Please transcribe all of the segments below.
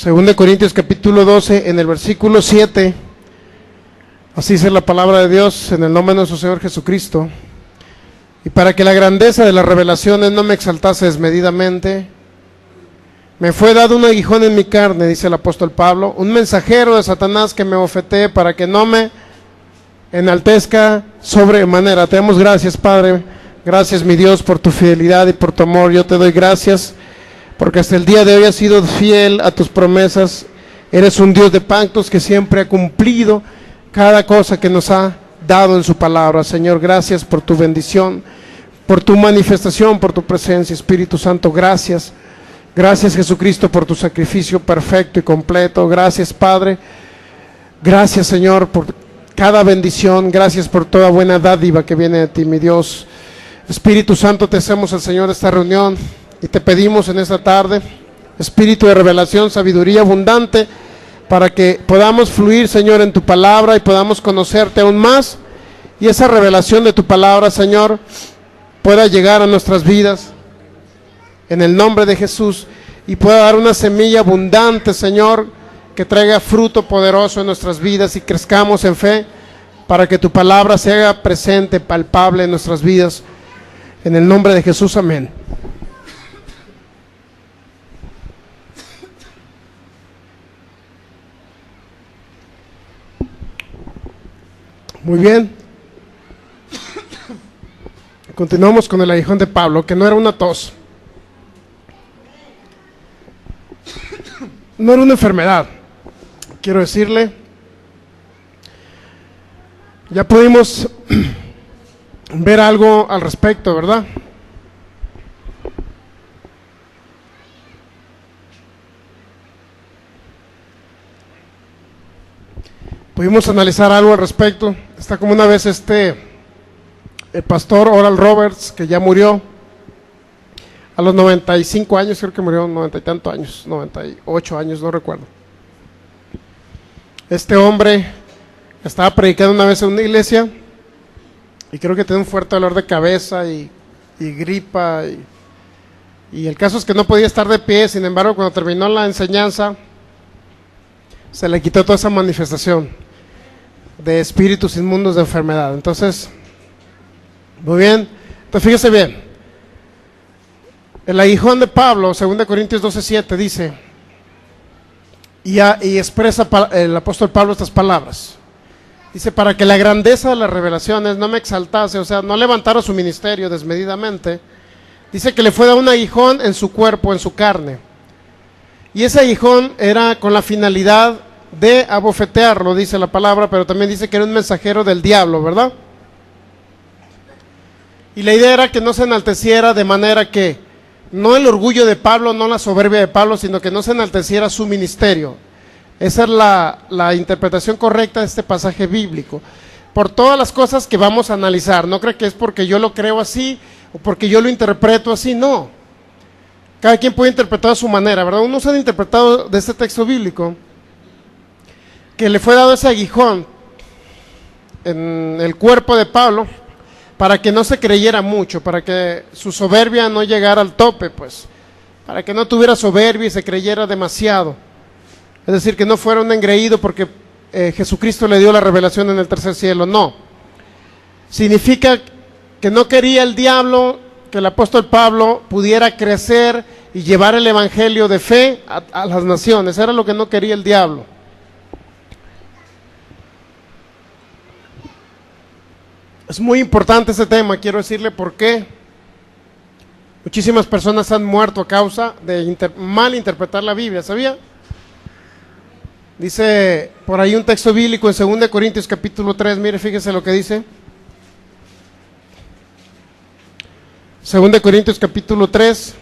Según de Corintios capítulo 12, en el versículo 7, así dice la palabra de Dios, en el nombre de nuestro Señor Jesucristo. Y para que la grandeza de las revelaciones no me exaltase desmedidamente, me fue dado un aguijón en mi carne, dice el apóstol Pablo, un mensajero de Satanás que me bofetee para que no me enaltezca sobremanera. Te damos gracias, Padre. Gracias, mi Dios, por tu fidelidad y por tu amor. Yo te doy gracias porque hasta el día de hoy has sido fiel a tus promesas. Eres un Dios de pactos que siempre ha cumplido cada cosa que nos ha dado en su palabra. Señor, gracias por tu bendición, por tu manifestación, por tu presencia. Espíritu Santo, gracias. Gracias, Jesucristo, por tu sacrificio perfecto y completo. Gracias, Padre. Gracias, Señor, por cada bendición. Gracias por toda buena dádiva que viene de ti, mi Dios. Espíritu Santo, te hacemos al Señor esta reunión y te pedimos en esta tarde espíritu de revelación, sabiduría abundante, para que podamos fluir, Señor, en tu palabra y podamos conocerte aún más, y esa revelación de tu palabra, Señor, pueda llegar a nuestras vidas en el nombre de Jesús, y pueda dar una semilla abundante, Señor, que traiga fruto poderoso en nuestras vidas y crezcamos en fe, para que tu palabra se haga presente, palpable en nuestras vidas, en el nombre de Jesús, amén. Muy bien. Continuamos con el aguijón de Pablo, que no era una tos, no era una enfermedad. Quiero decirle, ya pudimos ver algo al respecto, ¿verdad? Pudimos analizar algo al respecto. Está como una vez el pastor Oral Roberts, que ya murió a los 95 años, creo que murió 90 y tantos años, 98 años, no recuerdo. Este hombre estaba predicando una vez en una iglesia y creo que tenía un fuerte dolor de cabeza y gripa y el caso es que no podía estar de pie. Sin embargo, cuando terminó la enseñanza se le quitó toda esa manifestación de espíritus inmundos de enfermedad. Entonces, muy bien, entonces fíjese bien, el aguijón de Pablo, 2 Corintios 12:7 dice, y expresa el apóstol Pablo estas palabras, dice, para que la grandeza de las revelaciones no me exaltase, o sea, no levantara su ministerio desmedidamente. Dice que le fue dado un aguijón en su cuerpo, en su carne, y ese aguijón era con la finalidad de abofetearlo, dice la palabra, pero también dice que era un mensajero del diablo, ¿verdad? Y la idea era que no se enalteciera, de manera que no el orgullo de Pablo, no la soberbia de Pablo, sino que no se enalteciera su ministerio. Esa es la interpretación correcta de este pasaje bíblico, por todas las cosas que vamos a analizar. No creo que es porque yo lo creo así o porque yo lo interpreto así, no. Cada quien puede interpretar a su manera, ¿verdad? Unos han interpretado de este texto bíblico que le fue dado ese aguijón en el cuerpo de Pablo para que no se creyera mucho, para que su soberbia no llegara al tope, pues, para que no tuviera soberbia y se creyera demasiado. Es decir, que no fuera un engreído porque Jesucristo le dio la revelación en el tercer cielo, no. Significa que no quería el diablo que el apóstol Pablo pudiera crecer y llevar el evangelio de fe a las naciones. Era lo que no quería el diablo. Es muy importante ese tema, quiero decirle por qué. Muchísimas personas han muerto a causa de mal interpretar la Biblia, ¿sabía? Dice por ahí un texto bíblico en 2 Corintios capítulo 3, mire, fíjese lo que dice. 2 Corintios capítulo 3.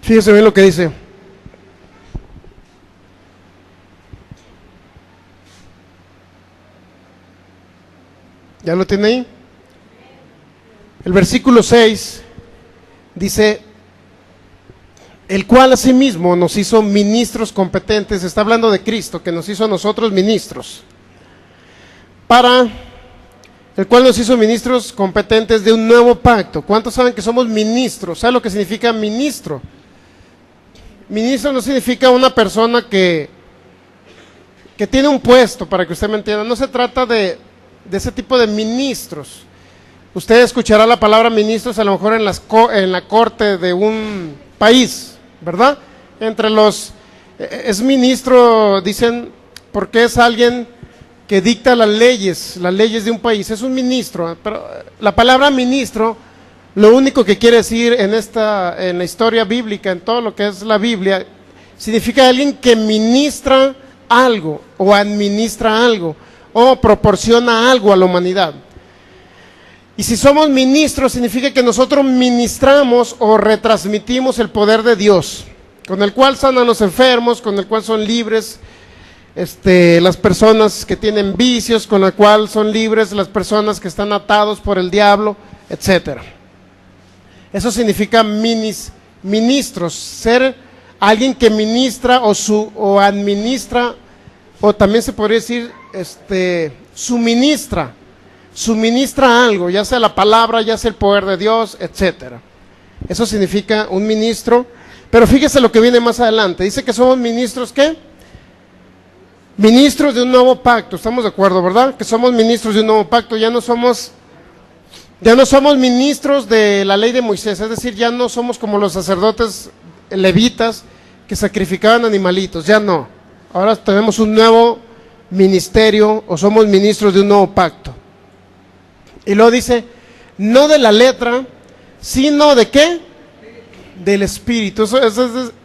Fíjese bien lo que dice. ¿Ya lo tiene ahí? El versículo 6 dice, el cual asimismo nos hizo ministros competentes. Está hablando de Cristo, que nos hizo a nosotros ministros, el cual nos hizo ministros competentes de un nuevo pacto. ¿Cuántos saben que somos ministros? ¿Sabe lo que significa ministro? Ministro no significa una persona que tiene un puesto, para que usted me entienda. No se trata de ese tipo de ministros. Usted escuchará la palabra ministros a lo mejor en la corte de un país, ¿verdad? Es ministro, dicen, porque es alguien que dicta las leyes de un país. Es un ministro, pero la palabra ministro, lo único que quiere decir en la historia bíblica, en todo lo que es la Biblia, significa alguien que ministra algo, o administra algo, o proporciona algo a la humanidad. Y si somos ministros, significa que nosotros ministramos o retransmitimos el poder de Dios, con el cual sanan los enfermos, con el cual son libres las personas que tienen vicios, con el cual son libres las personas que están atados por el diablo, etcétera. Eso significa ministros, ser alguien que ministra o administra, o también se podría decir suministra algo, ya sea la palabra, ya sea el poder de Dios, etcétera. Eso significa un ministro. Pero fíjese lo que viene más adelante. Dice que somos ministros, ¿qué? Ministros de un nuevo pacto. Estamos de acuerdo, ¿verdad? Que somos ministros de un nuevo pacto. Ya no somos ministros de la ley de Moisés. Es decir, ya no somos como los sacerdotes levitas que sacrificaban animalitos. Ya no. Ahora tenemos un nuevo ministerio, o somos ministros de un nuevo pacto. Y luego dice, no de la letra, sino ¿de qué? Del Espíritu.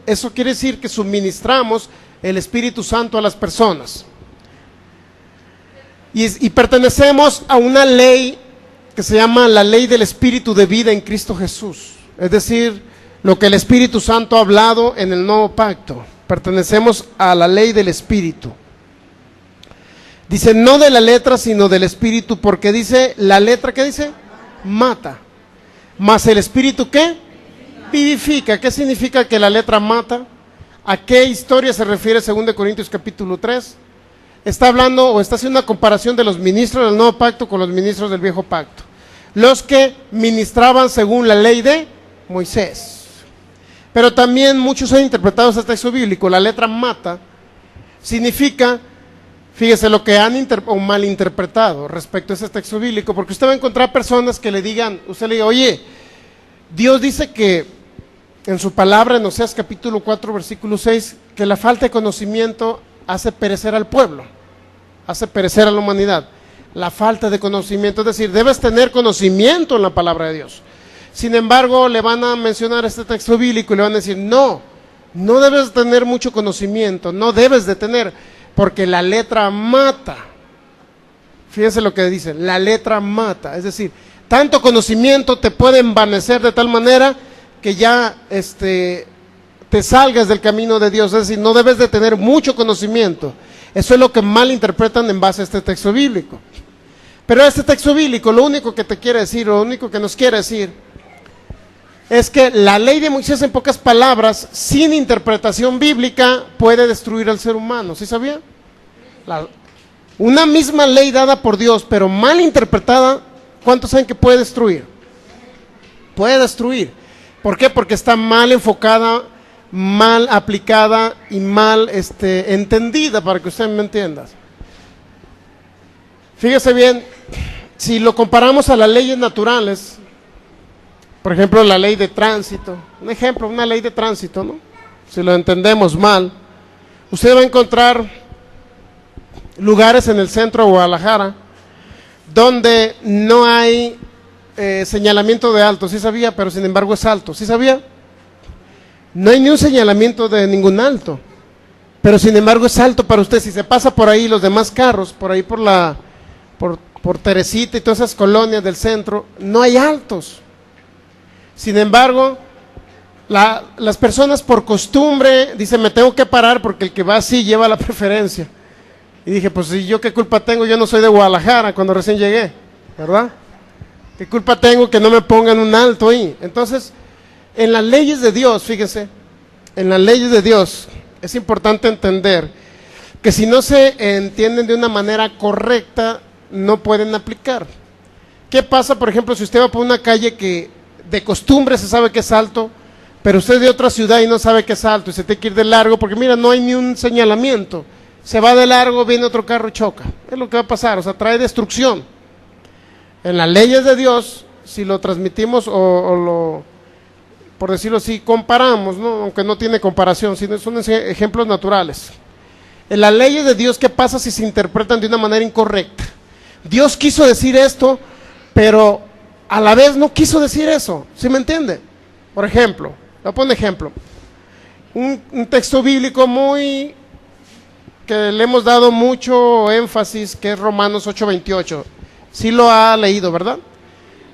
Eso quiere decir que suministramos el Espíritu Santo a las personas. Y pertenecemos a una ley que se llama la ley del Espíritu de vida en Cristo Jesús. Es decir, lo que el Espíritu Santo ha hablado en el nuevo pacto. Pertenecemos a la ley del Espíritu. Dice, no de la letra, sino del Espíritu, porque dice, la letra, ¿qué dice? Mata. Mas el Espíritu, ¿qué? Vivifica. ¿Qué significa que la letra mata? ¿A qué historia se refiere 2 Corintios capítulo 3? Está hablando o está haciendo una comparación de los ministros del nuevo pacto con los ministros del viejo pacto. Los que ministraban según la ley de Moisés. Pero también muchos han interpretado este texto bíblico. La letra mata significa, fíjese lo que han malinterpretado respecto a ese texto bíblico, porque usted va a encontrar personas que le digan, usted le diga, oye, Dios dice que en su palabra, en Oseas capítulo 4, versículo 6, que la falta de conocimiento hace perecer al pueblo, hace perecer a la humanidad. La falta de conocimiento, es decir, debes tener conocimiento en la palabra de Dios. Sin embargo, le van a mencionar este texto bíblico y le van a decir, no debes tener mucho conocimiento, no debes de tener, porque la letra mata. Fíjense lo que dice, la letra mata, es decir, tanto conocimiento te puede envanecer de tal manera que ya te salgas del camino de Dios. Es decir, no debes de tener mucho conocimiento. Eso es lo que malinterpretan en base a este texto bíblico. Pero este texto bíblico lo único que te quiere decir, lo único que nos quiere decir, es que la ley de Moisés, en pocas palabras, sin interpretación bíblica, puede destruir al ser humano. ¿Sí sabía? Una misma ley dada por Dios, pero mal interpretada, ¿cuántos saben que puede destruir? Puede destruir. ¿Por qué? Porque está mal enfocada, mal aplicada y mal entendida, para que usted me entienda. Fíjese bien, si lo comparamos a las leyes naturales, por ejemplo, la ley de tránsito, un ejemplo, una ley de tránsito, ¿no? Si lo entendemos mal, usted va a encontrar lugares en el centro de Guadalajara donde no hay señalamiento de alto. Sí sabía, pero sin embargo es alto. ¿Sí sabía? No hay ni un señalamiento de ningún alto, pero sin embargo es alto para usted. Si se pasa por ahí los demás carros, por ahí por Teresita y todas esas colonias del centro, no hay altos. Sin embargo, las personas por costumbre dicen, me tengo que parar porque el que va así lleva la preferencia. Y dije, pues si yo qué culpa tengo, yo no soy de Guadalajara cuando recién llegué, ¿verdad? ¿Qué culpa tengo que no me pongan un alto ahí? Entonces, en las leyes de Dios, fíjese, en las leyes de Dios, es importante entender que si no se entienden de una manera correcta, no pueden aplicar. ¿Qué pasa, por ejemplo, si usted va por una calle que de costumbre se sabe que es alto, pero usted es de otra ciudad y no sabe que es alto y se tiene que ir de largo, porque mira, no hay ni un señalamiento, se va de largo, viene otro carro y choca, es lo que va a pasar, o sea, trae destrucción. En las leyes de Dios, si lo transmitimos o lo, por decirlo así, comparamos, ¿no? Aunque no tiene comparación, sino son ejemplos naturales. En las leyes de Dios, ¿qué pasa si se interpretan de una manera incorrecta? Dios quiso decir esto, pero a la vez no quiso decir eso, ¿sí me entiende? Por ejemplo, voy a poner ejemplo, un texto bíblico muy, que le hemos dado mucho énfasis, que es Romanos 8:28, sí lo ha leído, ¿verdad?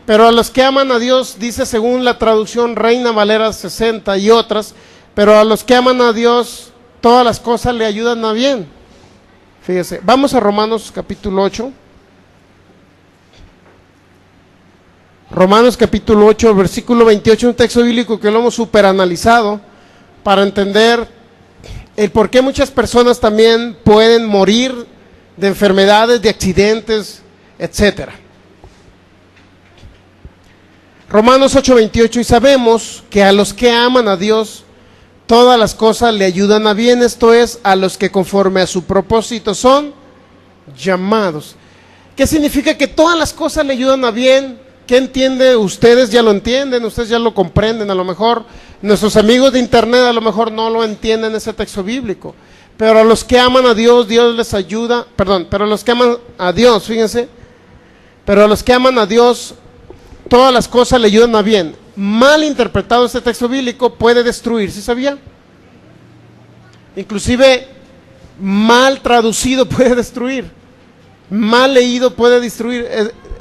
Pero a los que aman a Dios, dice según la traducción Reina Valera 60 y otras, pero a los que aman a Dios, todas las cosas le ayudan a bien. Fíjese, vamos a Romanos capítulo 8. Romanos capítulo 8, versículo 28, un texto bíblico que lo hemos superanalizado para entender el por qué muchas personas también pueden morir de enfermedades, de accidentes, etcétera. Romanos 8:28, y sabemos que a los que aman a Dios, todas las cosas le ayudan a bien, esto es, a los que conforme a su propósito son llamados. ¿Qué significa que todas las cosas le ayudan a bien? ¿Qué entiende? Ustedes ya lo entienden, ustedes ya lo comprenden, a lo mejor nuestros amigos de internet a lo mejor no lo entienden ese texto bíblico, pero a los que aman a Dios, Dios les ayuda, pero a los que aman a Dios, fíjense, pero a los que aman a Dios, todas las cosas le ayudan a bien. Mal interpretado este texto bíblico puede destruir, ¿sí sabía? Inclusive mal traducido puede destruir, mal leído puede destruir,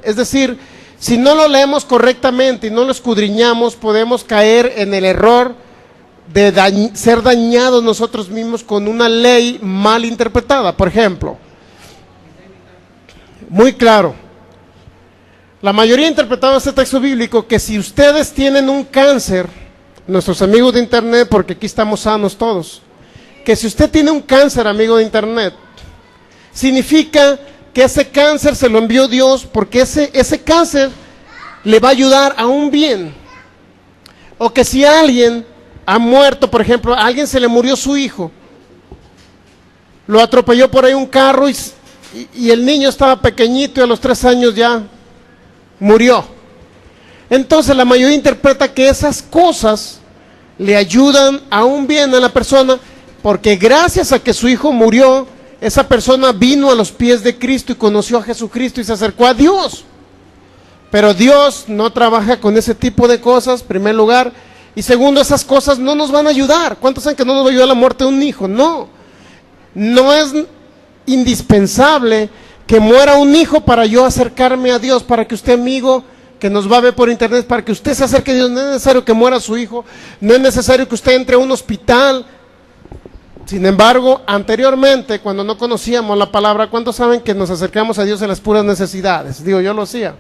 es decir, si no lo leemos correctamente y no lo escudriñamos, podemos caer en el error de ser dañados nosotros mismos con una ley mal interpretada. Por ejemplo, muy claro, la mayoría ha interpretado este texto bíblico que si ustedes tienen un cáncer, nuestros amigos de internet, porque aquí estamos sanos todos, que si usted tiene un cáncer, amigo de internet, significa que ese cáncer se lo envió Dios porque ese cáncer le va a ayudar a un bien. O que si alguien ha muerto, por ejemplo, a alguien se le murió su hijo, lo atropelló por ahí un carro y el niño estaba pequeñito y a los 3 años ya murió. Entonces la mayoría interpreta que esas cosas le ayudan a un bien a la persona, porque gracias a que su hijo murió, esa persona vino a los pies de Cristo y conoció a Jesucristo y se acercó a Dios. Pero Dios no trabaja con ese tipo de cosas, en primer lugar, y segundo, esas cosas no nos van a ayudar. ¿Cuántos saben que no nos va a ayudar la muerte de un hijo? No, no es indispensable que muera un hijo para yo acercarme a Dios, para que usted, amigo, que nos va a ver por internet, para que usted se acerque a Dios. No es necesario que muera su hijo, no es necesario que usted entre a un hospital. Sin embargo, anteriormente, cuando no conocíamos la palabra, ¿cuántos saben que nos acercamos a Dios en las puras necesidades? Digo, yo lo hacía.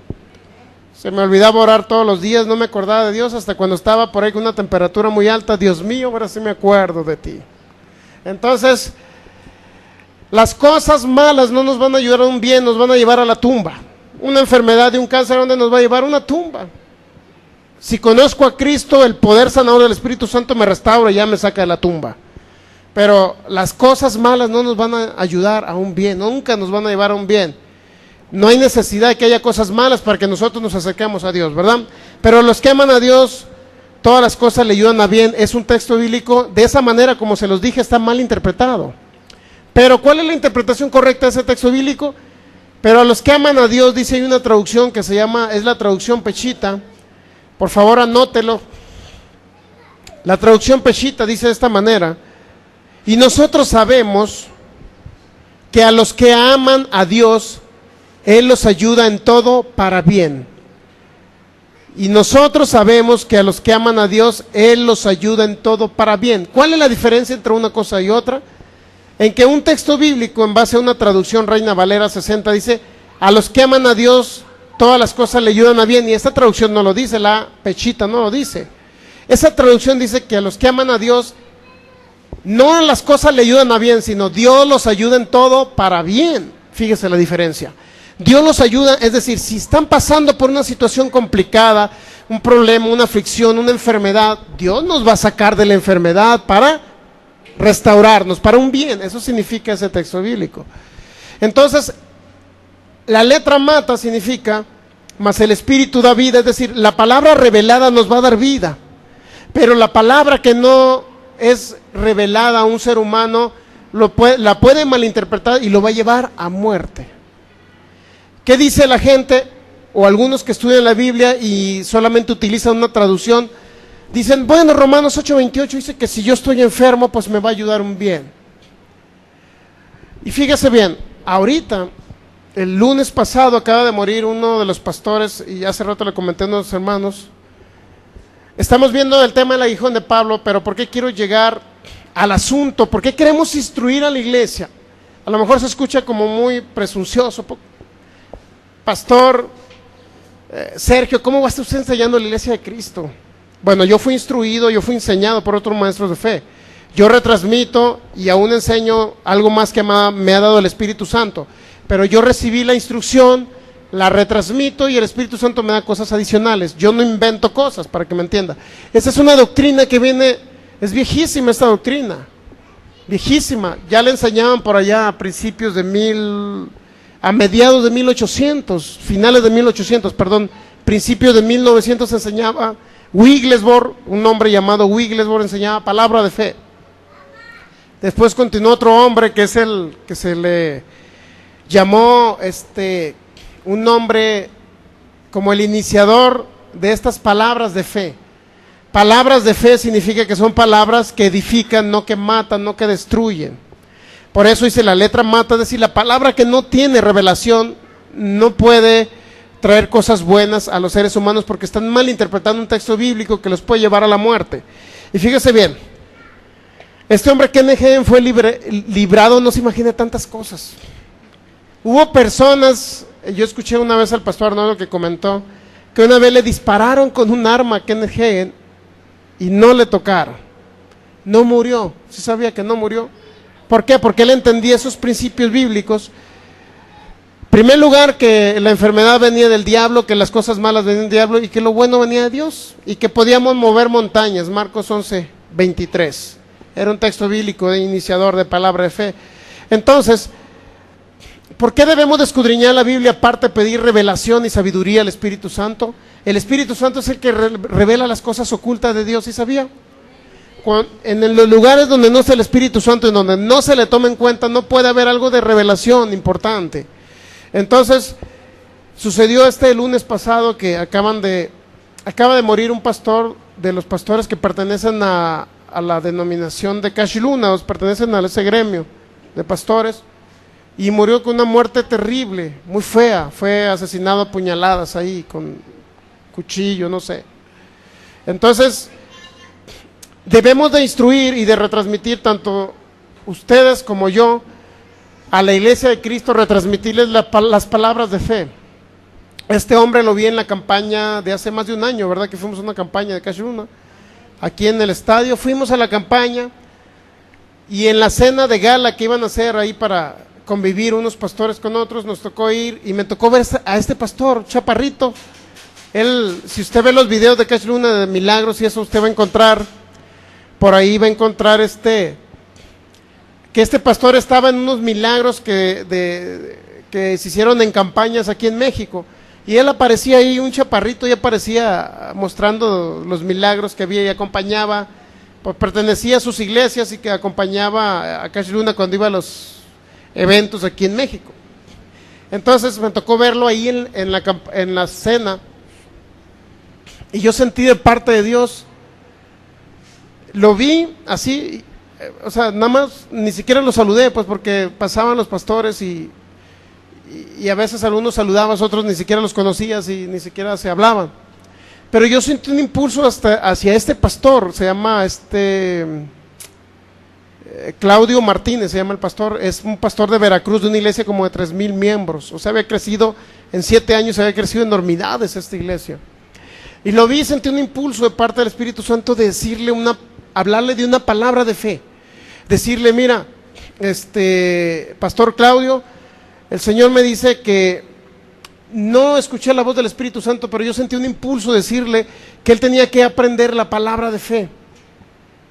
Se me olvidaba orar todos los días, no me acordaba de Dios hasta cuando estaba por ahí con una temperatura muy alta. Dios mío, ahora sí me acuerdo de ti. Entonces, las cosas malas no nos van a ayudar a un bien, nos van a llevar a la tumba. Una enfermedad de un cáncer, ¿a dónde nos va a llevar? A una tumba. Si conozco a Cristo, el poder sanador del Espíritu Santo me restaura y ya me saca de la tumba. Pero las cosas malas no nos van a ayudar a un bien, nunca nos van a llevar a un bien. No hay necesidad de que haya cosas malas para que nosotros nos acerquemos a Dios, ¿verdad? Pero los que aman a Dios, todas las cosas le ayudan a bien. Es un texto bíblico, de esa manera, como se los dije, está mal interpretado. Pero ¿cuál es la interpretación correcta de ese texto bíblico? Pero a los que aman a Dios, dice, hay una traducción que se llama, es la traducción Peshita. Por favor, anótelo. La traducción Peshita dice de esta manera: y nosotros sabemos que a los que aman a Dios, Él los ayuda en todo para bien. Y nosotros sabemos que a los que aman a Dios, Él los ayuda en todo para bien. ¿Cuál es la diferencia entre una cosa y otra? En que un texto bíblico, en base a una traducción Reina Valera 60, dice, a los que aman a Dios, todas las cosas le ayudan a bien. Y esta traducción no lo dice, la Peshita no lo dice. Esa traducción dice que a los que aman a Dios, No las cosas le ayudan a bien, sino Dios los ayuda en todo para bien. Fíjese la diferencia. Dios los ayuda, es decir, si están pasando por una situación complicada, un problema, una aflicción, una enfermedad, Dios nos va a sacar de la enfermedad para restaurarnos, para un bien. Eso significa ese texto bíblico. Entonces, la letra mata significa, mas el Espíritu da vida, es decir, la palabra revelada nos va a dar vida, pero la palabra que no es revelada a un ser humano, la puede malinterpretar y lo va a llevar a muerte. ¿Qué dice la gente o algunos que estudian la Biblia y solamente utilizan una traducción? Dicen, bueno, Romanos 8:28 dice que si yo estoy enfermo, pues me va a ayudar un bien. Y fíjese bien, ahorita, el lunes pasado acaba de morir uno de los pastores, y hace rato le comenté a unos hermanos. Estamos viendo el tema del aguijón de Pablo, pero ¿por qué quiero llegar al asunto? ¿Por qué queremos instruir a la iglesia? A lo mejor se escucha como muy presuncioso. Pastor Sergio, ¿cómo va a estar usted enseñando a la iglesia de Cristo? Bueno, yo fui instruido, yo fui enseñado por otros maestros de fe. Yo retransmito y aún enseño algo más que me ha dado el Espíritu Santo. Pero yo recibí la instrucción, la retransmito y el Espíritu Santo me da cosas adicionales. Yo no invento cosas, para que me entienda. Esa es una doctrina que viene, es viejísima esta doctrina, viejísima. Ya la enseñaban por allá a principios de a mediados de 1800, finales de 1800, perdón, principios de 1900 enseñaba Wigglesworth, un hombre llamado Wigglesworth enseñaba palabra de fe. Después continuó otro hombre que es el que se le llamó un nombre como el iniciador de estas palabras de fe. Palabras de fe significa que son palabras que edifican, no que matan, no que destruyen. Por eso dice la letra mata, es decir, la palabra que no tiene revelación no puede traer cosas buenas a los seres humanos porque están mal interpretando un texto bíblico que los puede llevar a la muerte. Y fíjese bien, este hombre Kenneth Hagin fue librado, no se imagina tantas cosas. Hubo personas, yo escuché una vez al pastor Arnoldo que comentó que una vez le dispararon con un arma a Kenneth Hagin y no le tocaron. No murió. ¿Sí sabía que no murió? ¿Por qué? Porque él entendía esos principios bíblicos. En primer lugar, que la enfermedad venía del diablo, que las cosas malas venían del diablo y que lo bueno venía de Dios y que podíamos mover montañas. Marcos 11:23. Era un texto bíblico de iniciador de palabra de fe. Entonces, ¿por qué debemos de escudriñar la Biblia aparte de pedir revelación y sabiduría al Espíritu Santo? El Espíritu Santo es el que revela las cosas ocultas de Dios, ¿sí sabía? En los lugares donde no está el Espíritu Santo y donde no se le toma en cuenta, no puede haber algo de revelación importante. Entonces, sucedió el lunes pasado que acaba de morir un pastor de los pastores que pertenecen a la denominación de Cachiluna, pertenecen a ese gremio de pastores, y murió con una muerte terrible, muy fea. Fue asesinado a puñaladas ahí, con cuchillo, no sé. Entonces, debemos de instruir y de retransmitir, tanto ustedes como yo, a la iglesia de Cristo, retransmitirles las palabras de fe. Este hombre lo vi en la campaña de hace más de un año, ¿verdad? Que fuimos a una campaña de Cachiluna, aquí en el estadio. Fuimos a la campaña y en la cena de gala que iban a hacer ahí para convivir unos pastores con otros, nos tocó ir y me tocó ver a este pastor chaparrito. Él, si usted ve los videos de Cachiluna de milagros y eso, usted va a encontrar, por ahí va a encontrar que este pastor estaba en unos milagros que se hicieron en campañas aquí en México, y él aparecía ahí, un chaparrito, y aparecía mostrando los milagros que había y acompañaba, pues pertenecía a sus iglesias y que acompañaba a Cachiluna cuando iba a los eventos aquí en México. Entonces me tocó verlo ahí en la cena, y yo sentí de parte de Dios, lo vi así, o sea, nada más, ni siquiera lo saludé, pues porque pasaban los pastores y a veces algunos saludabas, otros ni siquiera los conocías y ni siquiera se hablaban. Pero yo sentí un impulso hacia este pastor, se llama Claudio Martínez, se llama el pastor, es un pastor de Veracruz, de una iglesia como de 3,000 miembros, o sea, había crecido, en 7 años había crecido enormidades esta iglesia. Y lo vi y sentí un impulso de parte del Espíritu Santo de hablarle de una palabra de fe. decirle, mira, Pastor Claudio, el Señor me dice que no escuché la voz del Espíritu Santo, pero yo sentí un impulso de decirle que él tenía que aprender la palabra de fe,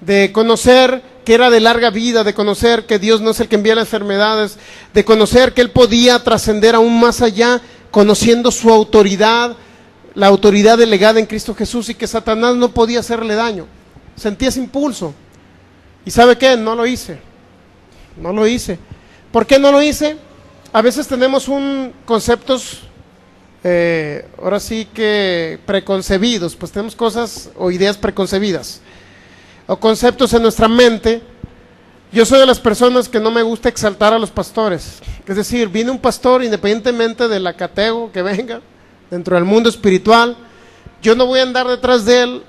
de conocer que era de larga vida, de conocer que Dios no es el que envía las enfermedades, de conocer que él podía trascender aún más allá, conociendo su autoridad, la autoridad delegada en Cristo Jesús, y que Satanás no podía hacerle daño. Sentí ese impulso. ¿Y sabe qué? No lo hice. ¿Por qué no lo hice? A veces tenemos conceptos, ahora sí que preconcebidos, pues tenemos cosas o ideas preconcebidas, o conceptos en nuestra mente. Yo soy de las personas que no me gusta exaltar a los pastores. Es decir, viene un pastor, independientemente de la catego que venga, dentro del mundo espiritual, yo no voy a andar detrás de él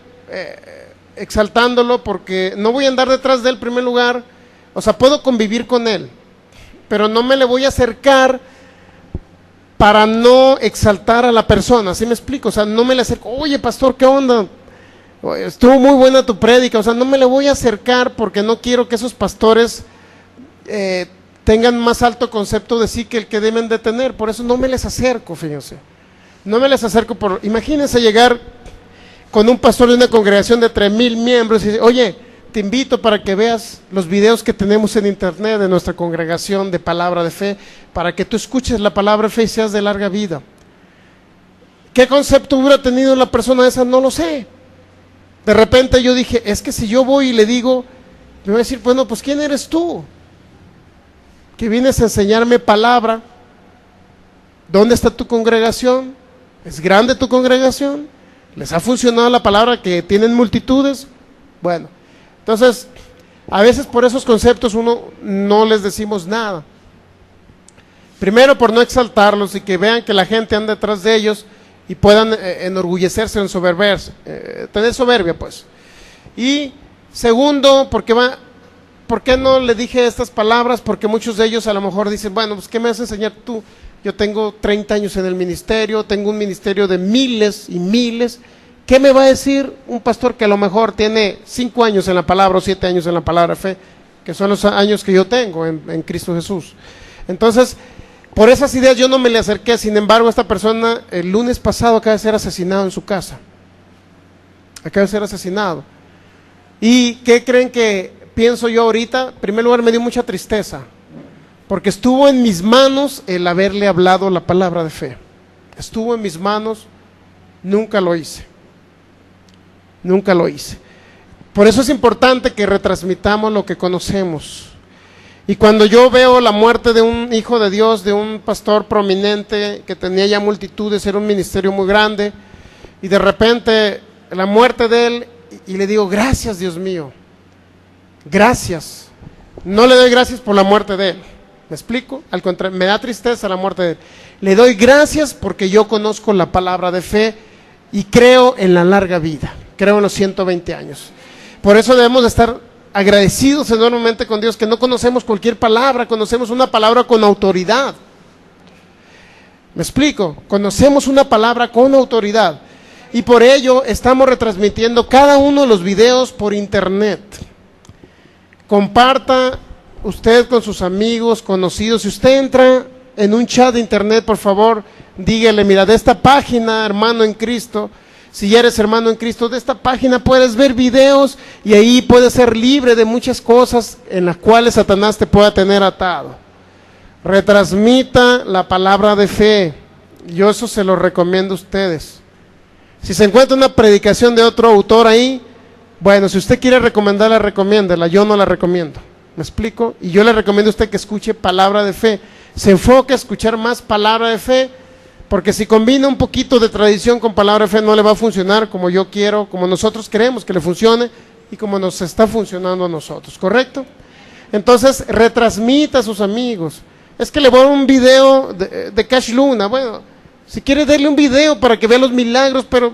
exaltándolo, porque no voy a andar detrás de él en primer lugar. O sea, puedo convivir con él, pero no me le voy a acercar para no exaltar a la persona, ¿sí me explico? O sea, no me le acerco, oye pastor, ¿qué onda? Estuvo muy buena tu prédica. O sea, no me le voy a acercar porque no quiero que esos pastores tengan más alto concepto de sí que el que deben de tener. Por eso no me les acerco, fíjense. No me les acerco imagínense llegar con un pastor de una congregación de 3,000 miembros y decir, oye, te invito para que veas los videos que tenemos en internet de nuestra congregación de palabra de fe, para que tú escuches la palabra de fe y seas de larga vida. ¿Qué concepto hubiera tenido la persona esa? No lo sé. De repente yo dije, es que si yo voy y le digo, me va a decir, bueno, pues ¿quién eres tú? Que vienes a enseñarme palabra. ¿Dónde está tu congregación? ¿Es grande tu congregación? ¿Les ha funcionado la palabra que tienen multitudes? Bueno, entonces, a veces por esos conceptos uno no les decimos nada. Primero por no exaltarlos y que vean que la gente anda detrás de ellos y puedan enorgullecerse, ensoberberse, tener soberbia pues. Y segundo, ¿por qué no le dije estas palabras? Porque muchos de ellos a lo mejor dicen, bueno, pues ¿qué me vas a enseñar tú? Yo tengo 30 años en el ministerio, tengo un ministerio de miles y miles. ¿Qué me va a decir un pastor que a lo mejor tiene 5 años en la palabra o 7 años en la palabra de fe, que son los años que yo tengo en Cristo Jesús? Entonces, por esas ideas yo no me le acerqué. Sin embargo, esta persona el lunes pasado acaba de ser asesinado en su casa. Acaba de ser asesinado. ¿Y qué creen que pienso yo ahorita? En primer lugar, me dio mucha tristeza, porque estuvo en mis manos el haberle hablado la palabra de fe. Estuvo en mis manos, nunca lo hice. Nunca lo hice. Por eso es importante que retransmitamos lo que conocemos. Y cuando yo veo la muerte de un hijo de Dios, de un pastor prominente que tenía ya multitudes, era un ministerio muy grande, y de repente la muerte de él, y le digo, gracias Dios mío, gracias. No le doy gracias por la muerte de él, ¿me explico? Al contrario, me da tristeza la muerte de él. Le doy gracias porque yo conozco la palabra de fe y creo en la larga vida, creo en los 120 años. Por eso debemos de estar agradecidos enormemente con Dios, que no conocemos cualquier palabra, conocemos una palabra con autoridad. ¿Me explico? Conocemos una palabra con autoridad. Y por ello estamos retransmitiendo cada uno de los videos por internet. Comparta usted con sus amigos, conocidos. Si usted entra en un chat de internet, por favor, dígale, mira, de esta página, hermano en Cristo, si ya eres hermano en Cristo, de esta página puedes ver videos y ahí puedes ser libre de muchas cosas en las cuales Satanás te pueda tener atado. Retransmita la palabra de fe. Yo eso se lo recomiendo a ustedes. Si se encuentra una predicación de otro autor ahí, bueno, si usted quiere recomendarla, recomiéndela. Yo no la recomiendo. ¿Me explico? Y yo le recomiendo a usted que escuche palabra de fe. Se enfoque a escuchar más palabra de fe, porque si combina un poquito de tradición con palabra de fe, no le va a funcionar como yo quiero, como nosotros queremos que le funcione y como nos está funcionando a nosotros, ¿correcto? Entonces, retransmita a sus amigos. Es que le voy a dar un video de Cash Luna. Bueno, si quiere darle un video para que vea los milagros, pero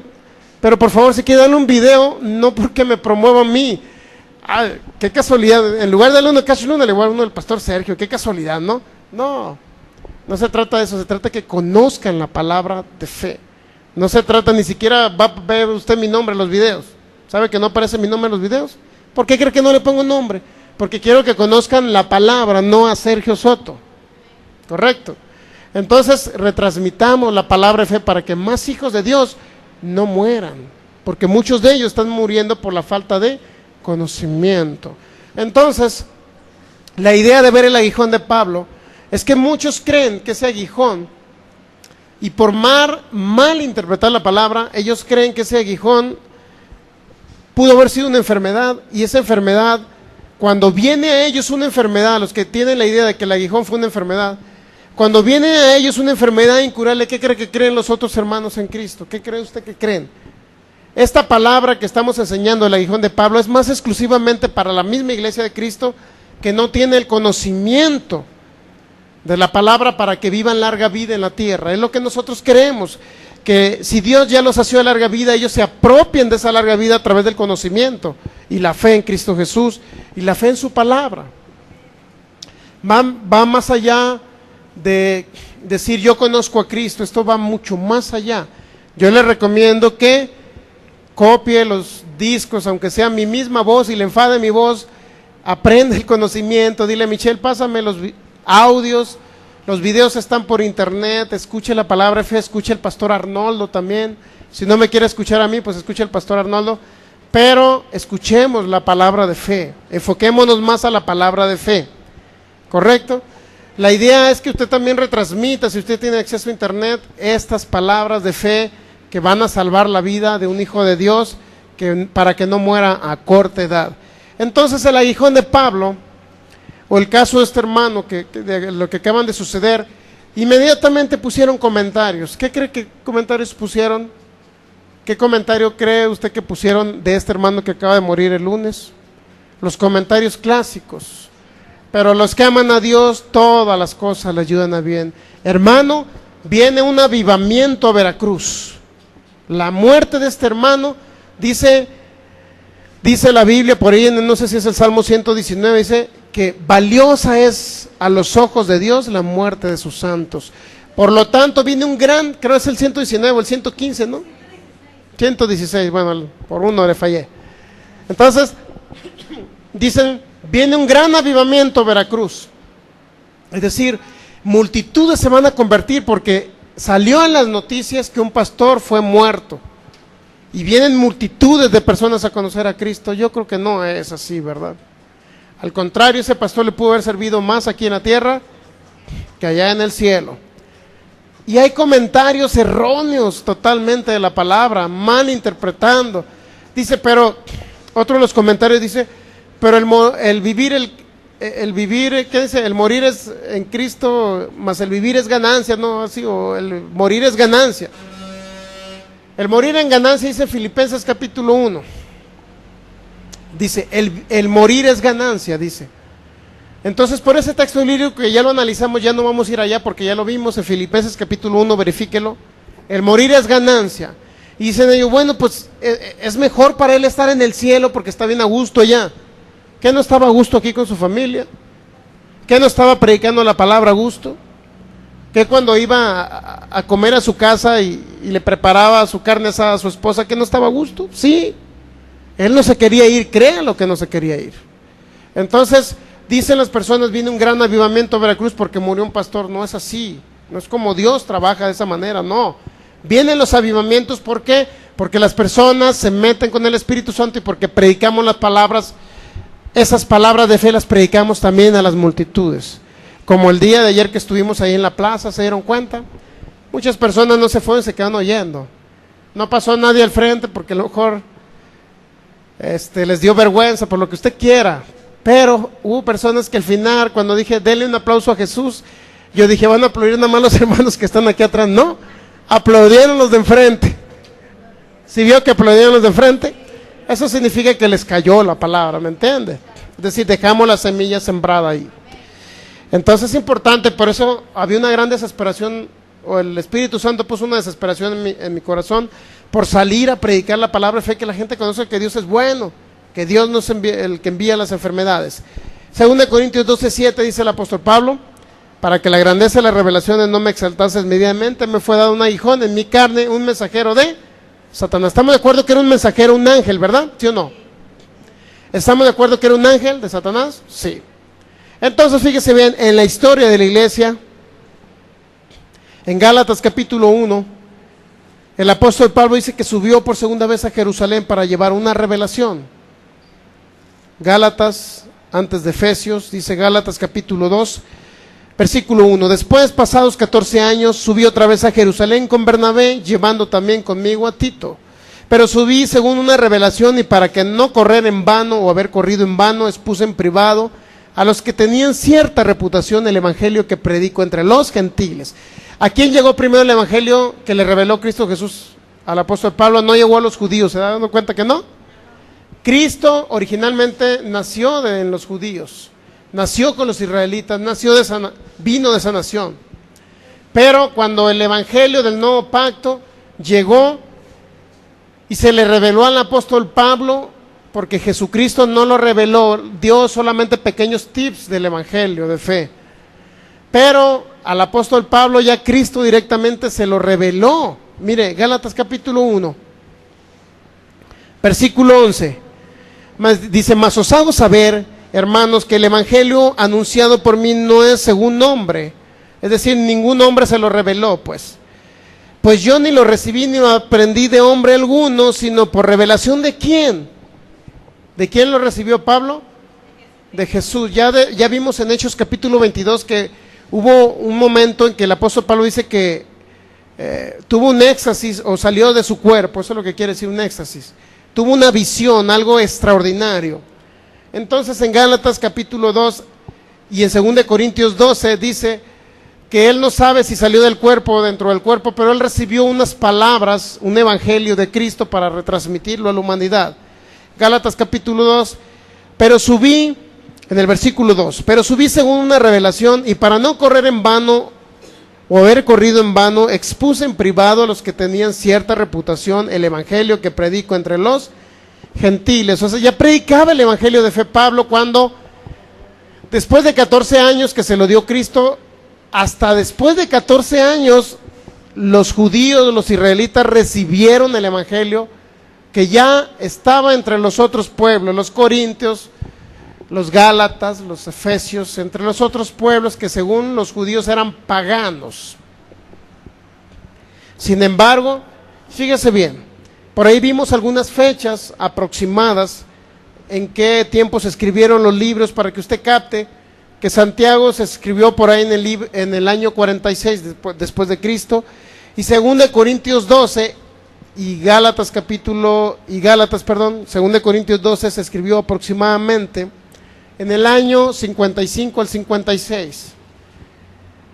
por favor, si quiere darle un video, no porque me promueva a mí. Ah, qué casualidad, en lugar de darle uno de Cash Luna, le voy a dar uno del pastor Sergio. Qué casualidad, ¿no? No se trata de eso, se trata de que conozcan la palabra de fe. No se trata, ni siquiera va a ver usted mi nombre en los videos. ¿Sabe que no aparece mi nombre en los videos? ¿Por qué cree que no le pongo nombre? porque quiero que conozcan la palabra, no a Sergio Soto. Correcto. Entonces retransmitamos la palabra de fe para que más hijos de Dios no mueran, porque muchos de ellos están muriendo por la falta de conocimiento. Entonces, la idea de ver el aguijón de Pablo es que muchos creen que ese aguijón, y por mal interpretar la palabra, ellos creen que ese aguijón pudo haber sido una enfermedad, y esa enfermedad, cuando viene a ellos una enfermedad, a los que tienen la idea de que el aguijón fue una enfermedad, cuando viene a ellos una enfermedad incurable, ¿qué cree que creen los otros hermanos en Cristo? ¿Qué cree usted que creen? Esta palabra que estamos enseñando, el aguijón de Pablo, es más exclusivamente para la misma iglesia de Cristo que no tiene el conocimiento de la palabra para que vivan larga vida en la tierra. Es lo que nosotros creemos, que si Dios ya los hació de larga vida, ellos se apropien de esa larga vida a través del conocimiento y la fe en Cristo Jesús y la fe en su palabra. Va más allá de decir yo conozco a Cristo, esto va mucho más allá. Yo le recomiendo que copie los discos, aunque sea mi misma voz y le enfade mi voz, aprende el conocimiento, dile Michelle, pásame los audios, los videos están por internet, escuche la palabra de fe, escuche el pastor Arnoldo también, si no me quiere escuchar a mí, pues escuche al pastor Arnoldo, pero escuchemos la palabra de fe, enfoquémonos más a la palabra de fe, ¿correcto? La idea es que usted también retransmita, si usted tiene acceso a internet, estas palabras de fe que van a salvar la vida de un hijo de Dios para que no muera a corta edad. Entonces el aguijón de Pablo, o el caso de este hermano, de lo que acaban de suceder, inmediatamente pusieron comentarios. ¿Qué cree que comentarios pusieron? ¿Qué comentario cree usted que pusieron de este hermano que acaba de morir el lunes? Los comentarios clásicos. Pero los que aman a Dios, todas las cosas le ayudan a bien. Hermano, viene un avivamiento a Veracruz. La muerte de este hermano, dice la Biblia, por ahí, no sé si es el Salmo 119, dice que valiosa es a los ojos de Dios la muerte de sus santos. Por lo tanto, viene un gran, creo es el 119 o el 115, ¿no? 116, bueno, por uno le fallé. Entonces, dicen, viene un gran avivamiento a Veracruz. Es decir, multitudes se van a convertir porque salió en las noticias que un pastor fue muerto. Y vienen multitudes de personas a conocer a Cristo. Yo creo que no es así, ¿verdad? Al contrario, ese pastor le pudo haber servido más aquí en la tierra que allá en el cielo. Y hay comentarios erróneos totalmente de la palabra, mal interpretando. Dice, pero, otro de los comentarios dice, pero el vivir, ¿qué dice? El morir es en Cristo, más el vivir es ganancia, ¿no? Así, o el morir es ganancia. El morir en ganancia, dice Filipenses capítulo 1. Dice, el morir es ganancia, dice. Entonces, por ese texto bíblico que ya lo analizamos, ya no vamos a ir allá porque ya lo vimos en Filipenses capítulo 1, verifíquelo. El morir es ganancia. Y dicen ellos, bueno, pues es mejor para él estar en el cielo porque está bien a gusto allá. ¿Qué no estaba a gusto aquí con su familia? ¿Qué no estaba predicando la palabra a gusto? ¿Qué cuando iba a comer a su casa y le preparaba su carne asada a su esposa, que no estaba a gusto? Sí, él no se quería ir, créanlo que no se quería ir. Entonces, dicen las personas, viene un gran avivamiento a Veracruz porque murió un pastor. No es así, no es como Dios trabaja de esa manera, no. Vienen los avivamientos, ¿por qué? Porque las personas se meten con el Espíritu Santo y porque predicamos las palabras. Esas palabras de fe las predicamos también a las multitudes. Como el día de ayer que estuvimos ahí en la plaza, ¿se dieron cuenta? Muchas personas no se fueron, se quedaron oyendo. No pasó nadie al frente porque a lo mejor les dio vergüenza, por lo que usted quiera. Pero hubo personas que al final, cuando dije, denle un aplauso a Jesús, yo dije, van a aplaudir nada más los hermanos que están aquí atrás. No, aplaudieron los de enfrente. ¿Sí vio que aplaudieron los de enfrente? Eso significa que les cayó la palabra, ¿me entiende? Es decir, dejamos la semilla sembrada ahí. Entonces es importante, por eso había una gran desesperación, o el Espíritu Santo puso una desesperación en mi corazón, por salir a predicar la palabra de fe, que la gente conozca que Dios es bueno, que Dios no es el que envía las enfermedades. 2 Corintios 12:7 dice el apóstol Pablo, para que la grandeza de las revelaciones no me exaltase medianamente, me fue dado un aguijón en mi carne, un mensajero de Satanás. Estamos de acuerdo que era un mensajero, un ángel, ¿verdad? ¿Sí o no? ¿Estamos de acuerdo que era un ángel de Satanás? Sí. Entonces fíjese bien, en la historia de la iglesia, en Gálatas capítulo 1, el apóstol Pablo dice que subió por segunda vez a Jerusalén para llevar una revelación. Gálatas, antes de Efesios, dice Gálatas capítulo 2, versículo 1. Después, pasados 14 años, subí otra vez a Jerusalén con Bernabé, llevando también conmigo a Tito. Pero subí según una revelación, y para que no correr en vano o haber corrido en vano, expuse en privado a los que tenían cierta reputación el evangelio que predico entre los gentiles. ¿A quién llegó primero el evangelio que le reveló Cristo Jesús al apóstol Pablo? No llegó a los judíos, ¿se dan cuenta que no? Cristo originalmente nació en los judíos, nació con los israelitas, vino de esa nación. Pero cuando el evangelio del nuevo pacto llegó y se le reveló al apóstol Pablo, porque Jesucristo no lo reveló, dio solamente pequeños tips del evangelio de fe. Pero al apóstol Pablo ya Cristo directamente se lo reveló. Mire, Gálatas capítulo 1, versículo 11. Dice, mas os hago saber, hermanos, que el evangelio anunciado por mí no es según hombre. Es decir, ningún hombre se lo reveló, pues yo ni lo recibí ni lo aprendí de hombre alguno, sino por revelación de quién. ¿De quién lo recibió Pablo? De Jesús. Ya vimos en Hechos capítulo 22 que hubo un momento en que el apóstol Pablo dice que tuvo un éxtasis o salió de su cuerpo. Eso es lo que quiere decir un éxtasis. Tuvo una visión, algo extraordinario. Entonces en Gálatas capítulo 2 y en 2 Corintios 12 dice que él no sabe si salió del cuerpo o dentro del cuerpo, pero él recibió unas palabras, un evangelio de Cristo para retransmitirlo a la humanidad. Gálatas capítulo 2, pero subí, en el versículo 2, pero subí según una revelación, y para no correr en vano o haber corrido en vano, expuse en privado a los que tenían cierta reputación el evangelio que predico entre los gentiles. O sea, ya predicaba el evangelio de fe Pablo cuando, después de 14 años que se lo dio Cristo, hasta después de 14 años, los judíos, los israelitas recibieron el evangelio que ya estaba entre los otros pueblos, los corintios, los gálatas, los efesios, entre los otros pueblos que según los judíos eran paganos. Sin embargo, fíjese bien, por ahí vimos algunas fechas aproximadas en qué tiempo se escribieron los libros, para que usted capte que Santiago se escribió por ahí en el año 46 después de Cristo, y 2 Corintios 12 y Gálatas 2 Corintios 12 se escribió aproximadamente en el año 55 al 56.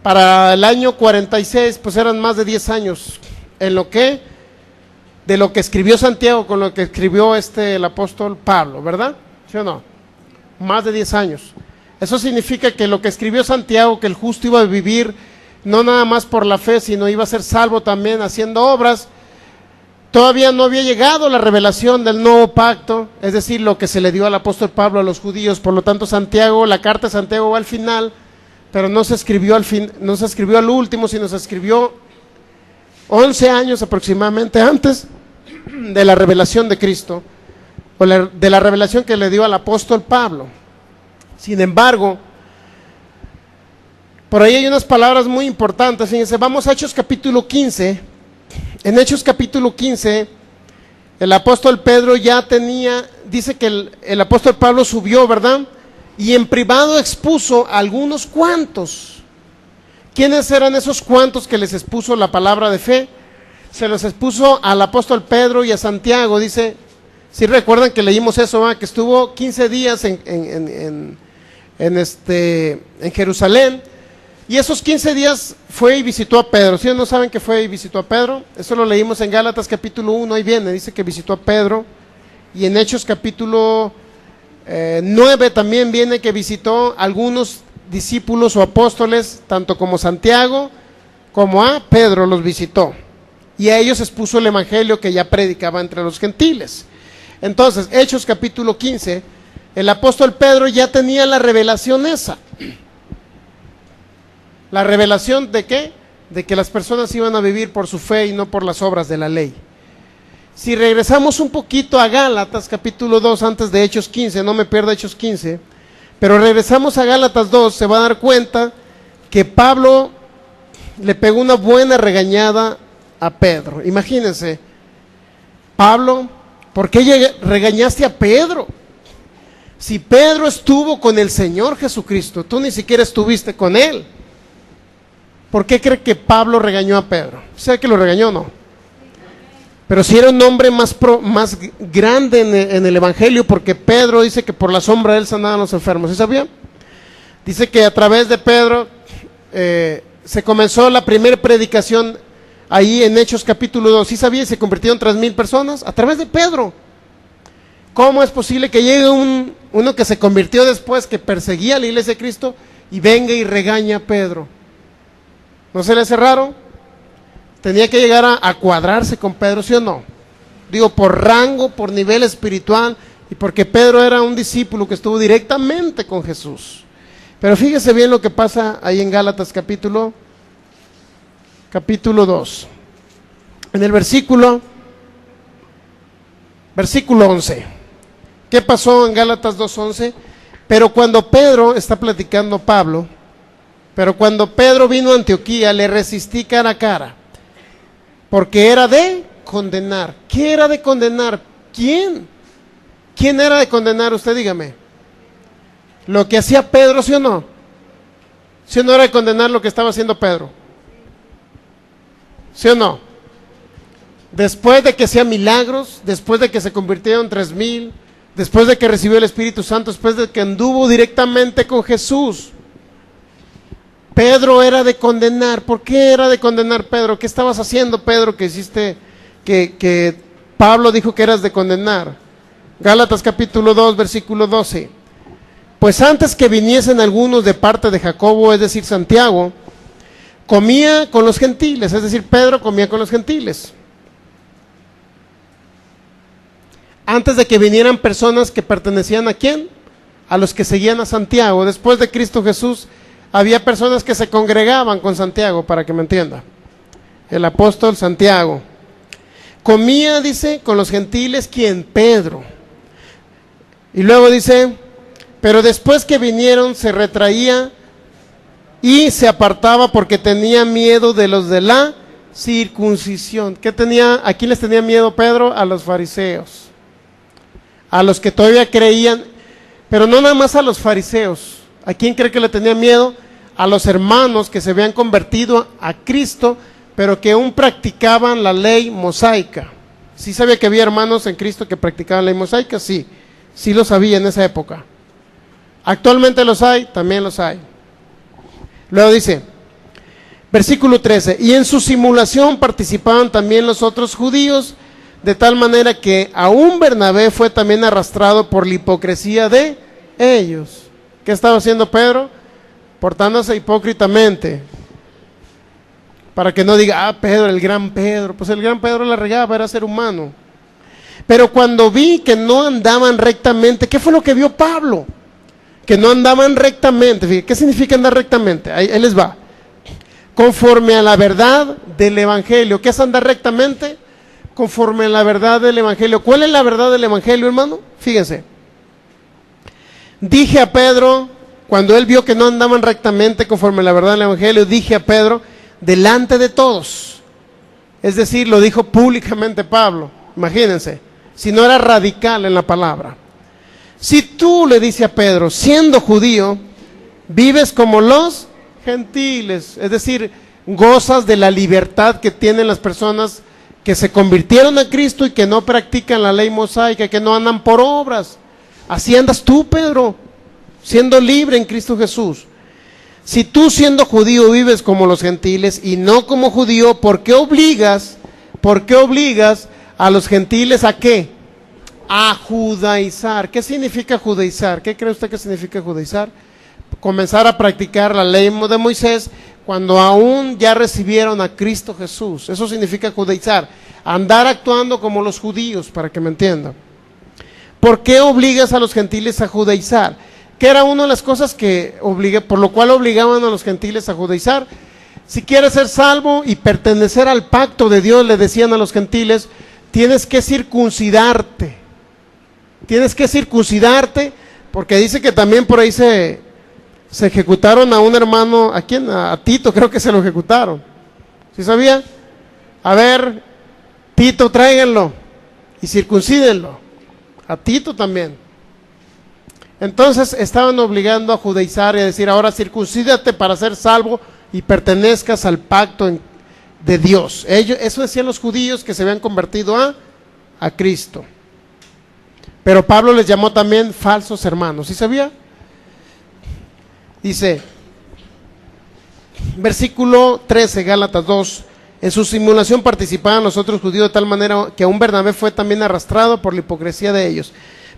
Para el año 46, pues eran más de 10 años de lo que escribió Santiago con lo que escribió el apóstol Pablo, ¿verdad? ¿Sí o no? Más de 10 años. Eso significa que lo que escribió Santiago, que el justo iba a vivir no nada más por la fe, sino iba a ser salvo también haciendo obras. Todavía no había llegado la revelación del nuevo pacto, es decir, lo que se le dio al apóstol Pablo a los judíos. Por lo tanto, la carta de Santiago va al final, pero no se escribió al último, sino se escribió 11 años aproximadamente antes de la revelación de Cristo, o de la revelación que le dio al apóstol Pablo. Sin embargo, por ahí hay unas palabras muy importantes. Fíjense, vamos a Hechos capítulo 15. En Hechos capítulo 15, el apóstol Pedro dice que el apóstol Pablo subió, ¿verdad? Y en privado expuso a algunos cuantos. ¿Quiénes eran esos cuantos que les expuso la palabra de fe? Se los expuso al apóstol Pedro y a Santiago. Dice, si recuerdan que leímos eso, que estuvo 15 días en Jerusalén. Y esos 15 días fue y visitó a Pedro. ¿Sí no saben que fue y visitó a Pedro? Eso lo leímos en Gálatas capítulo 1, ahí viene, dice que visitó a Pedro. Y en Hechos capítulo 9 también viene que visitó a algunos discípulos o apóstoles, tanto como Santiago como a Pedro los visitó. Y a ellos expuso el evangelio que ya predicaba entre los gentiles. Entonces, Hechos capítulo 15, el apóstol Pedro ya tenía la revelación esa. ¿La revelación de qué? De que las personas iban a vivir por su fe y no por las obras de la ley. Si regresamos un poquito a Gálatas, capítulo 2, antes de Hechos 15, no me pierdo Hechos 15, pero regresamos a Gálatas 2, se va a dar cuenta que Pablo le pegó una buena regañada a Pedro. Imagínense, Pablo, ¿por qué regañaste a Pedro? Si Pedro estuvo con el Señor Jesucristo, tú ni siquiera estuviste con él. ¿Por qué cree que Pablo regañó a Pedro? ¿Sabe que lo regañó o no? Pero si era un hombre más grande en el Evangelio, porque Pedro dice que por la sombra de él sanaban los enfermos. ¿Sí sabían? Dice que a través de Pedro se comenzó la primera predicación ahí en Hechos capítulo 2. ¿Sí sabía? Se convirtieron 3,000 personas a través de Pedro. ¿Cómo es posible que llegue uno que se convirtió después, que perseguía a la iglesia de Cristo, y venga y regaña a Pedro? ¿No se le hace raro? Tenía que llegar a cuadrarse con Pedro, ¿sí o no? Digo, por rango, por nivel espiritual, y porque Pedro era un discípulo que estuvo directamente con Jesús. Pero fíjese bien lo que pasa ahí en Gálatas capítulo 2. En el versículo 11. ¿Qué pasó en Gálatas 2:11? Pero cuando Pedro, está platicando Pablo, pero cuando Pedro vino a Antioquía, le resistí cara a cara, porque era de condenar. ¿Qué era de condenar? ¿Quién? ¿Quién era de condenar? Usted dígame. ¿Lo que hacía Pedro, sí o no? ¿Sí o no era de condenar lo que estaba haciendo Pedro? ¿Sí o no? Después de que hacía milagros, después de que se convirtieron 3,000, después de que recibió el Espíritu Santo, después de que anduvo directamente con Jesús, Pedro era de condenar. ¿Por qué era de condenar, Pedro? ¿Qué estabas haciendo, Pedro, que hiciste, que Pablo dijo que eras de condenar? Gálatas capítulo 2, versículo 12. Pues antes que viniesen algunos de parte de Jacobo, es decir, Santiago, comía con los gentiles, es decir, Pedro comía con los gentiles. Antes de que vinieran personas que pertenecían ¿a quién? A los que seguían a Santiago. Después de Cristo Jesús, había personas que se congregaban con Santiago, para que me entienda. El apóstol Santiago. Comía, dice, con los gentiles, ¿quién? Pedro. Y luego dice, pero después que vinieron se retraía y se apartaba porque tenía miedo de los de la circuncisión. ¿Qué tenía? ¿A quién les tenía miedo Pedro? A los fariseos. A los que todavía creían, pero no nada más a los fariseos. ¿A quién cree que le tenía miedo? A los hermanos que se habían convertido a Cristo, pero que aún practicaban la ley mosaica. ¿Sí sabía que había hermanos en Cristo que practicaban la ley mosaica? Sí, sí lo sabía en esa época. Actualmente los hay, también los hay. Luego dice, versículo 13, y en su simulación participaban también los otros judíos, de tal manera que aún Bernabé fue también arrastrado por la hipocresía de ellos. ¿Qué estaba haciendo Pedro? Portándose hipócritamente, para que no diga, Pedro, el gran Pedro. Pues el gran Pedro la regaba, era ser humano. Pero cuando vi que no andaban rectamente, ¿qué fue lo que vio Pablo? Que no andaban rectamente. Fíjate, ¿qué significa andar rectamente? Ahí les va. Conforme a la verdad del Evangelio. ¿Qué es andar rectamente? Conforme a la verdad del Evangelio. ¿Cuál es la verdad del Evangelio, hermano? Fíjense. Dije a Pedro, cuando él vio que no andaban rectamente conforme a la verdad del Evangelio, dije a Pedro, delante de todos. Es decir, lo dijo públicamente Pablo. Imagínense, si no era radical en la palabra. Si tú, le dice a Pedro, siendo judío, vives como los gentiles, es decir, gozas de la libertad que tienen las personas que se convirtieron a Cristo y que no practican la ley mosaica, que no andan por obras. Así andas tú, Pedro, siendo libre en Cristo Jesús. Si tú, siendo judío, vives como los gentiles y no como judío, ¿por qué obligas a los gentiles a qué? A judaizar. ¿Qué significa judaizar? ¿Qué cree usted que significa judaizar? Comenzar a practicar la ley de Moisés cuando aún ya recibieron a Cristo Jesús. Eso significa judaizar, andar actuando como los judíos, para que me entiendan. ¿Por qué obligas a los gentiles a judaizar? ¿Qué era una de las cosas por lo cual obligaban a los gentiles a judaizar? Si quieres ser salvo y pertenecer al pacto de Dios, le decían a los gentiles, tienes que circuncidarte. Tienes que circuncidarte, porque dice que también por ahí se ejecutaron a un hermano, ¿a quién? A Tito, creo que se lo ejecutaron. ¿Sí sabía? A ver, Tito, tráiganlo y circuncídenlo. A Tito también. Entonces estaban obligando a judaizar y a decir, ahora circuncídate para ser salvo y pertenezcas al pacto de Dios. Eso decían los judíos que se habían convertido a Cristo. Pero Pablo les llamó también falsos hermanos. ¿Sí sabía? Dice, versículo 13, Gálatas 2, en su simulación participaban los otros judíos de tal manera que aún Bernabé fue también arrastrado por la hipocresía de ellos.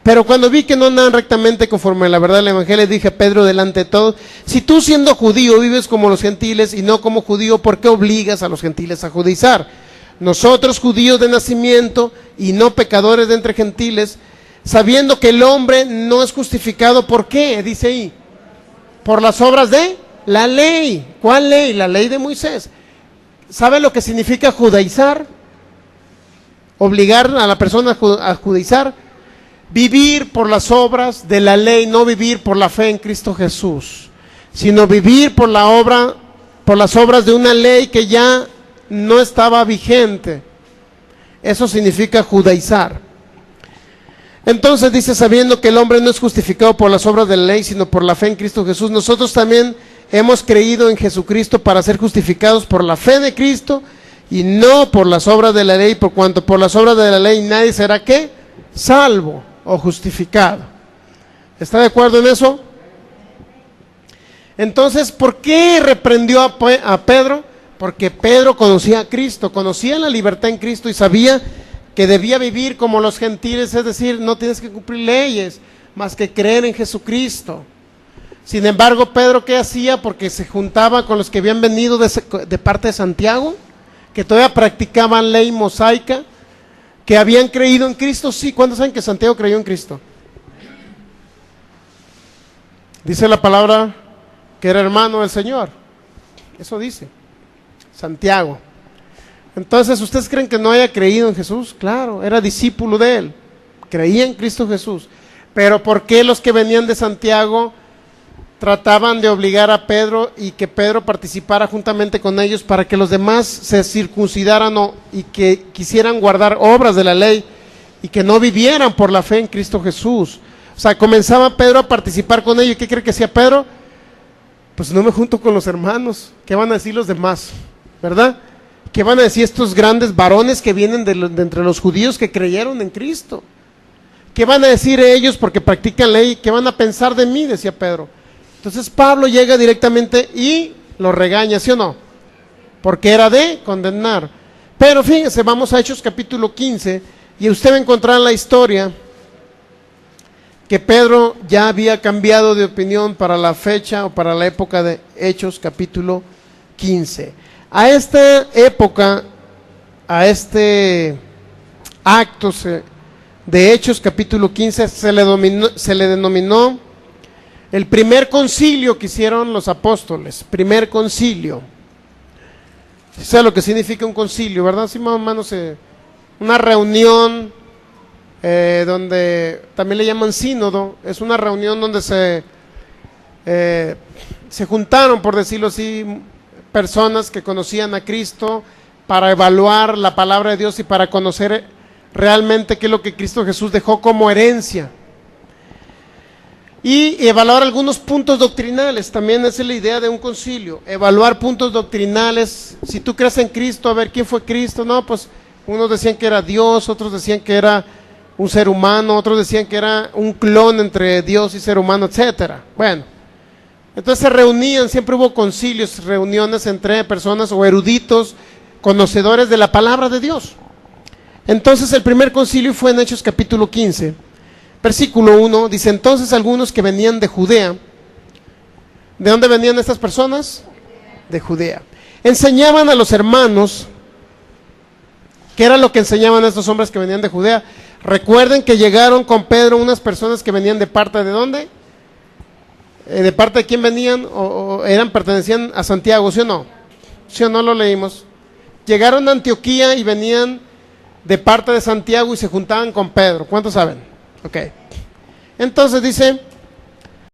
Pero cuando vi que no andaban rectamente conforme a la verdad del evangelio, dije a Pedro delante de todos, si tú siendo judío vives como los gentiles y no como judío, ¿por qué obligas a los gentiles a judaizar? Nosotros judíos de nacimiento y no pecadores de entre gentiles, sabiendo que el hombre no es justificado, ¿por qué? Dice ahí, por las obras de la ley. ¿Cuál ley? La ley de Moisés. ¿Sabe lo que significa judaizar? Obligar a la persona a judaizar. Vivir por las obras de la ley, no vivir por la fe en Cristo Jesús, sino vivir por las obras de una ley que ya no estaba vigente. Eso significa judaizar. Entonces dice, sabiendo que el hombre no es justificado por las obras de la ley, sino por la fe en Cristo Jesús, nosotros también hemos creído en Jesucristo para ser justificados por la fe de Cristo y no por las obras de la ley, por cuanto por las obras de la ley nadie será ¿qué? Salvo o justificado. ¿Está de acuerdo en eso? Entonces, ¿por qué reprendió a Pedro? Porque Pedro conocía a Cristo, conocía la libertad en Cristo y sabía que debía vivir como los gentiles, es decir, no tienes que cumplir leyes, más que creer en Jesucristo. Sin embargo, Pedro, ¿qué hacía? Porque se juntaba con los que habían venido de parte de Santiago, que todavía practicaban ley mosaica, que habían creído en Cristo. Sí, ¿cuántos saben que Santiago creyó en Cristo? Dice la palabra que era hermano del Señor. Eso dice Santiago. Entonces, ¿ustedes creen que no haya creído en Jesús? Claro, era discípulo de él, creía en Cristo Jesús. Pero ¿por qué los que venían de Santiago trataban de obligar a Pedro y que Pedro participara juntamente con ellos para que los demás se circuncidaran y que quisieran guardar obras de la ley y que no vivieran por la fe en Cristo Jesús? O sea, comenzaba Pedro a participar con ellos. ¿Y qué cree que hacía Pedro? Pues no me junto con los hermanos. ¿Qué van a decir los demás? ¿Verdad? ¿Qué van a decir estos grandes varones que vienen de entre los judíos que creyeron en Cristo? ¿Qué van a decir ellos porque practican ley? ¿Qué van a pensar de mí? Decía Pedro. Entonces Pablo llega directamente y lo regaña, ¿sí o no? Porque era de condenar. Pero fíjense, vamos a Hechos capítulo 15 y usted va a encontrar la historia que Pedro ya había cambiado de opinión para la fecha o para la época de Hechos capítulo 15. A esta época, a este acto de Hechos capítulo 15 se le denominó el primer concilio que hicieron los apóstoles, primer concilio. ¿Sabe lo que significa un concilio, verdad? Sí, más o menos una reunión donde también le llaman sínodo, es una reunión donde se juntaron, por decirlo así, personas que conocían a Cristo para evaluar la palabra de Dios y para conocer realmente qué es lo que Cristo Jesús dejó como herencia. Y evaluar algunos puntos doctrinales, también esa es la idea de un concilio, evaluar puntos doctrinales. Si tú crees en Cristo, a ver quién fue Cristo. No, pues unos decían que era Dios, otros decían que era un ser humano, otros decían que era un clon entre Dios y ser humano, etcétera. Bueno, entonces se reunían, siempre hubo concilios, reuniones entre personas o eruditos, conocedores de la palabra de Dios. Entonces el primer concilio fue en Hechos capítulo 15, versículo 1, dice, entonces algunos que venían de Judea, ¿de dónde venían estas personas? De Judea. Enseñaban a los hermanos, ¿qué era lo que enseñaban a estos hombres que venían de Judea? Recuerden que llegaron con Pedro unas personas que venían de parte de ¿dónde? ¿De parte de quién venían? ¿O pertenecían a Santiago? ¿Sí o no? ¿Sí o no lo leímos? Llegaron a Antioquía y venían de parte de Santiago y se juntaban con Pedro. ¿Cuántos saben? Ok. Entonces dice